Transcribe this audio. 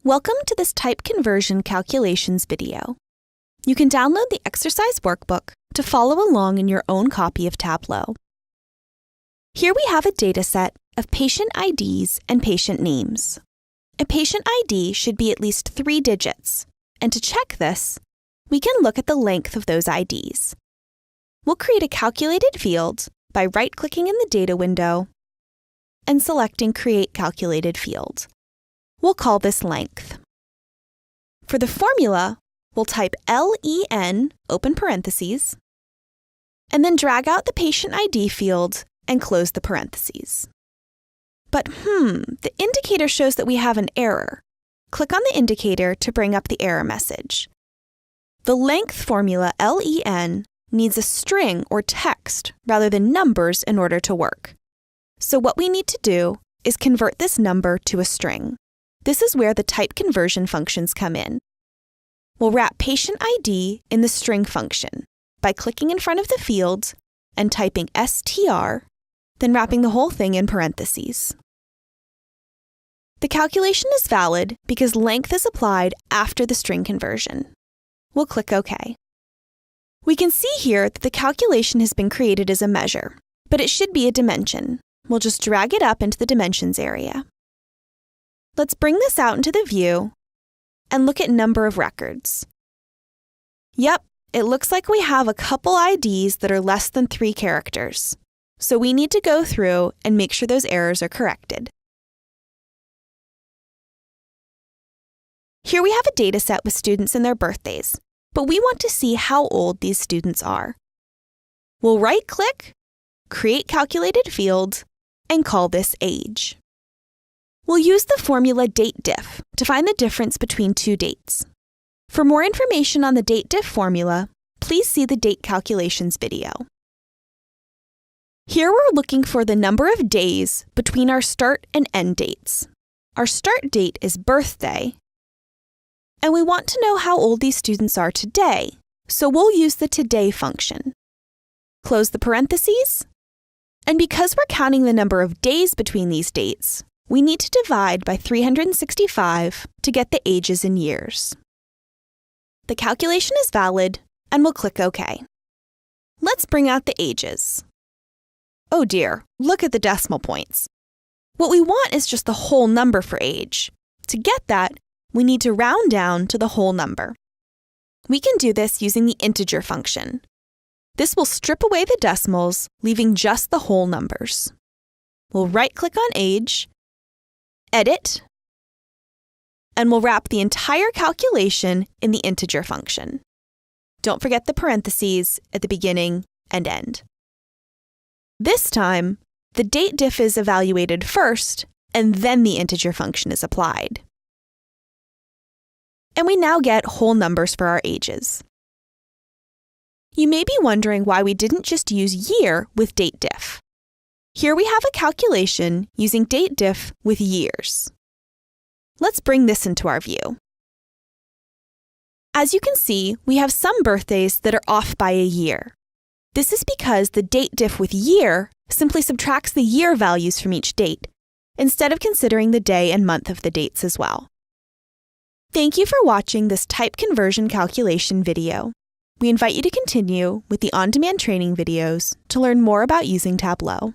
Welcome to this type conversion calculations video. You can download the exercise workbook to follow along in your own copy of Tableau. Here we have a dataset of patient IDs and patient names. A patient ID should be at least 3 digits, and to check this, we can look at the length of those IDs. We'll create a calculated field by right-clicking in the data window and selecting Create Calculated Field. We'll call this length. For the formula, we'll type LEN, open parentheses, and then drag out the patient ID field and close the parentheses. But the indicator shows that we have an error. Click on the indicator to bring up the error message. The length formula LEN needs a string or text rather than numbers in order to work. So what we need to do is convert this number to a string. This is where the type conversion functions come in. We'll wrap patient ID in the string function by clicking in front of the field and typing str, then wrapping the whole thing in parentheses. The calculation is valid because length is applied after the string conversion. We'll click OK. We can see here that the calculation has been created as a measure, but it should be a dimension. We'll just drag it up into the dimensions area. Let's bring this out into the view and look at number of records. Yep, it looks like we have a couple IDs that are less than 3 characters. So we need to go through and make sure those errors are corrected. Here we have a data set with students and their birthdays, but we want to see how old these students are. We'll right-click, Create Calculated Field, and call this Age. We'll use the formula dateDiff to find the difference between 2 dates. For more information on the dateDiff formula, please see the date calculations video. Here we're looking for the number of days between our start and end dates. Our start date is birthday, and we want to know how old these students are today, so we'll use the today function. Close the parentheses, and because we're counting the number of days between these dates, we need to divide by 365 to get the ages in years. The calculation is valid, and we'll click OK. Let's bring out the ages. Oh dear, look at the decimal points. What we want is just the whole number for age. To get that, we need to round down to the whole number. We can do this using the integer function. This will strip away the decimals, leaving just the whole numbers. We'll right-click on age, edit, and we'll wrap the entire calculation in the integer function. Don't forget the parentheses at the beginning and end. This time, the dateDiff is evaluated first, and then the integer function is applied. And we now get whole numbers for our ages. You may be wondering why we didn't just use year with dateDiff. Here we have a calculation using dateDiff with years. Let's bring this into our view. As you can see, we have some birthdays that are off by a year. This is because the dateDiff with year simply subtracts the year values from each date, instead of considering the day and month of the dates as well. Thank you for watching this type conversion calculation video. We invite you to continue with the on-demand training videos to learn more about using Tableau.